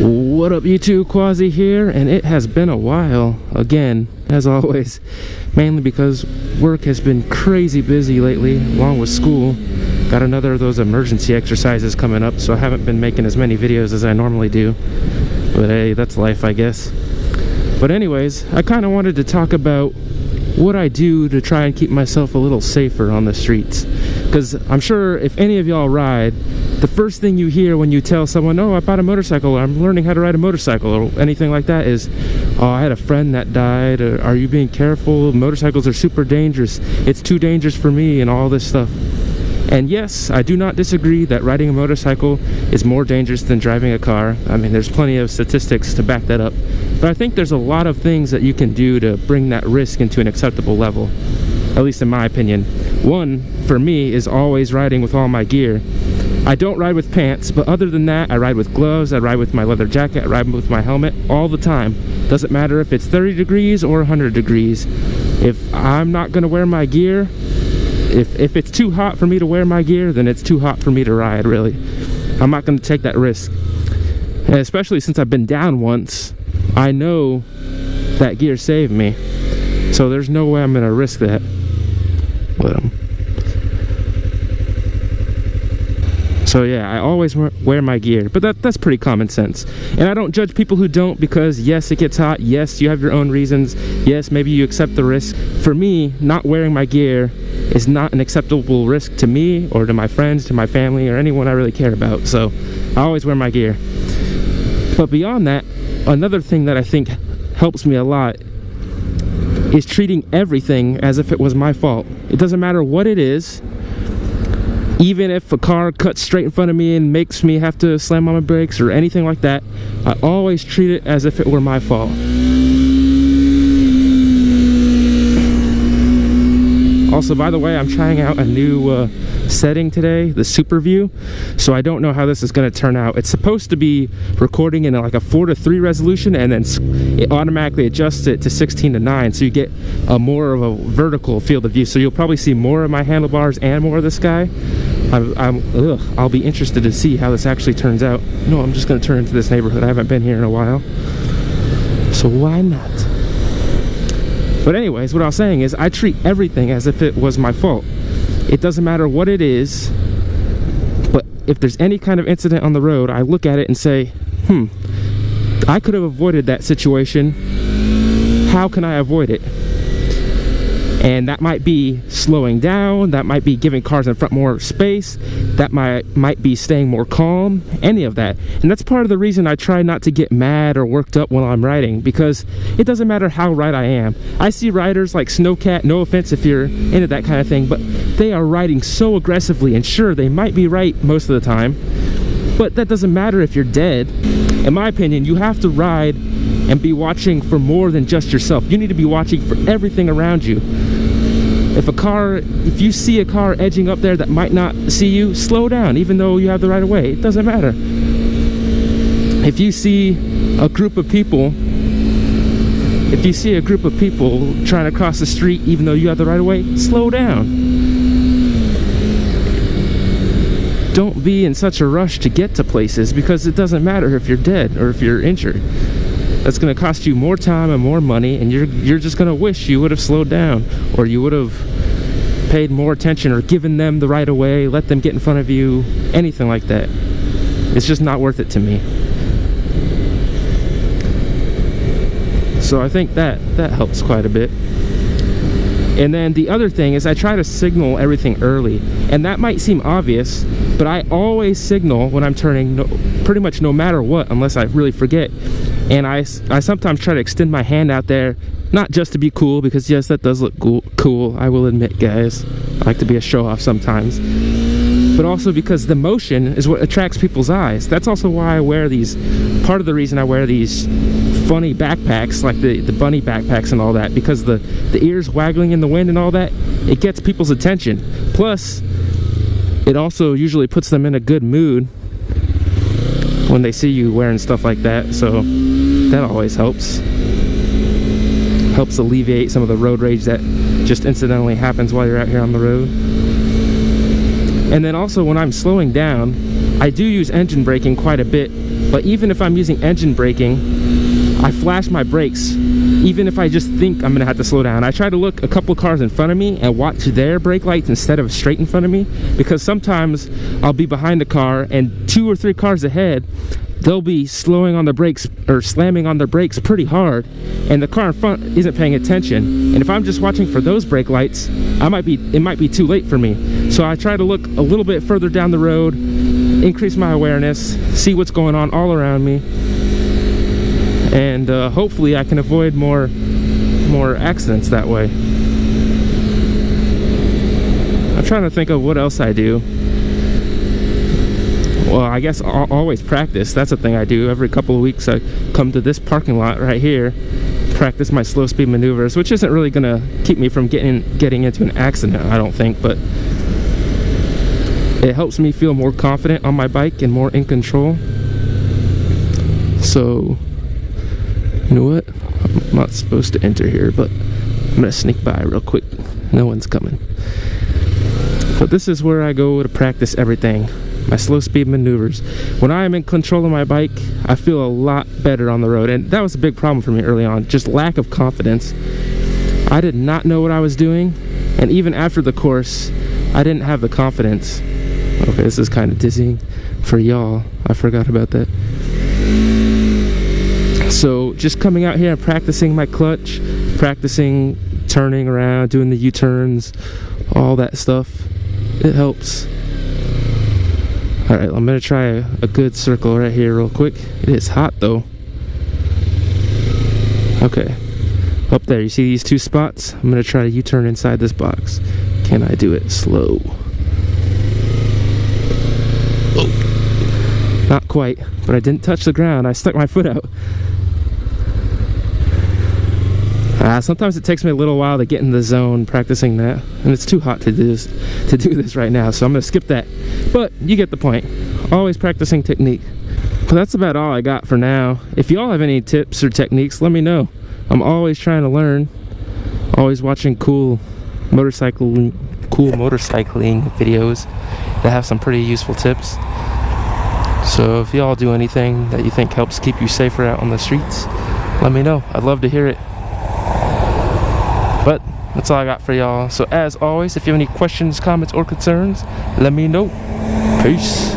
What up YouTube, Quasi here, and it has been a while again, as always, mainly because work has been crazy busy lately, along with school. Got another of those emergency exercises coming up, so I haven't been making as many videos as I normally do, but hey, that's life, I guess. But anyways, I kind of wanted to talk about what I do to try and keep myself a little safer on the streets, because I'm sure if any of y'all ride, the first thing you hear when you tell someone, oh, I bought a motorcycle, or I'm learning how to ride a motorcycle, or anything like that is, oh, I had a friend that died, or are you being careful? Motorcycles are super dangerous. It's too dangerous for me, and all this stuff. And yes, I do not disagree that riding a motorcycle is more dangerous than driving a car. I mean, there's plenty of statistics to back that up. But I think there's a lot of things that you can do to bring that risk into an acceptable level, at least in my opinion. One, for me, is always riding with all my gear. I don't ride with pants, but other than that, I ride with gloves, I ride with my leather jacket, I ride with my helmet all the time. Doesn't matter if it's 30 degrees or 100 degrees. If I'm not gonna wear my gear, if it's too hot for me to wear my gear, then it's too hot for me to ride, really. I'm not gonna take that risk. And especially since I've been down once, I know that gear saved me. So there's no way I'm gonna risk that. So yeah, I always wear my gear, but that's pretty common sense. And I don't judge people who don't, because yes, it gets hot, yes, you have your own reasons, yes, maybe you accept the risk. For me, not wearing my gear is not an acceptable risk to me, or to my friends, to my family, or anyone I really care about. So I always wear my gear. But beyond that, another thing that I think helps me a lot is treating everything as if it was my fault. It doesn't matter what it is. Even if a car cuts straight in front of me and makes me have to slam on my brakes or anything like that, I always treat it as if it were my fault. Also, by the way, I'm trying out a new setting today, the Super View, so I don't know how this is going to turn out. It's supposed to be recording in like a 4:3 resolution, and then it automatically adjusts it to 16:9, so you get a more of a vertical field of view. So you'll probably see more of my handlebars and more of the sky. I'll be interested to see how this actually turns out. No, I'm just going to turn into this neighborhood. I haven't been here in a while, so why not? But anyways, what I was saying is I treat everything as if it was my fault. It doesn't matter what it is, but if there's any kind of incident on the road, I look at it and say, I could have avoided that situation. How can I avoid it? And that might be slowing down, that might be giving cars in front more space, that might be staying more calm, any of that. And that's part of the reason I try not to get mad or worked up while I'm riding, because it doesn't matter how right I am. I see riders like Snowcat, no offense if you're into that kind of thing, but they are riding so aggressively, and sure, they might be right most of the time, but that doesn't matter if you're dead. In my opinion, you have to ride and be watching for more than just yourself. You need to be watching for everything around you. If you see a car edging up there that might not see you, slow down, even though you have the right of way. It doesn't matter. If you see a group of people trying to cross the street, even though you have the right of way, slow down. Don't be in such a rush to get to places, because it doesn't matter if you're dead or if you're injured. That's going to cost you more time and more money, and you're just going to wish you would have slowed down, or you would have paid more attention, or given them the right of way, let them get in front of you, anything like that. It's just not worth it to me. So I think that helps quite a bit. And then the other thing is I try to signal everything early, and that might seem obvious, but I always signal when I'm turning, pretty much no matter what, unless I really forget. And I sometimes try to extend my hand out there, not just to be cool, because yes, that does look cool, I will admit, guys. I like to be a show-off sometimes. But also because the motion is what attracts people's eyes. That's also why I wear these, part of the reason I wear these funny backpacks, like the bunny backpacks and all that, because the ears waggling in the wind and all that, it gets people's attention. Plus, it also usually puts them in a good mood when they see you wearing stuff like that, so that always helps alleviate some of the road rage that just incidentally happens while you're out here on the road. And then also when I'm slowing down, I do use engine braking quite a bit But even if I'm using engine braking, I flash my brakes, even if I just think I'm gonna have to slow down. I try to look a couple cars in front of me and watch their brake lights instead of straight in front of me, because sometimes I'll be behind a car and 2 or 3 cars ahead, they'll be slowing on the brakes or slamming on their brakes pretty hard, and the car in front isn't paying attention. And if I'm just watching for those brake lights, it might be too late for me. So I try to look a little bit further down the road, increase my awareness, see what's going on all around me, and hopefully I can avoid more accidents that way. I'm trying to think of what else I do. Well, I guess I'll always practice. That's a thing I do. Every couple of weeks I come to this parking lot right here, practice my slow speed maneuvers, which isn't really gonna keep me from getting into an accident, I don't think, but it helps me feel more confident on my bike and more in control. So, you know what? I'm not supposed to enter here, but I'm gonna sneak by real quick. No one's coming. But this is where I go to practice everything. My slow speed maneuvers. When I am in control of my bike, I feel a lot better on the road, and that was a big problem for me early on, just lack of confidence. I did not know what I was doing, and even after the course, I didn't have the confidence. Okay, this is kind of dizzying for y'all. I forgot about that. So just coming out here and practicing my clutch, practicing turning around, doing the U-turns, all that stuff, it helps. Alright, I'm gonna try a good circle right here real quick. It is hot though. Okay, up there, you see these 2 spots? I'm gonna try to U-turn inside this box. Can I do it slow? Oh, not quite, but I didn't touch the ground. I stuck my foot out. Sometimes it takes me a little while to get in the zone practicing that, and it's too hot to do this right now, so I'm gonna skip that. But you get the point. Always practicing technique. But that's about all I got for now. If y'all have any tips or techniques, let me know. I'm always trying to learn. Always watching cool motorcycling videos that have some pretty useful tips. So if y'all do anything that you think helps keep you safer out on the streets, let me know. I'd love to hear it. But that's all I got for y'all. So as always, if you have any questions, comments, or concerns, let me know. Peace.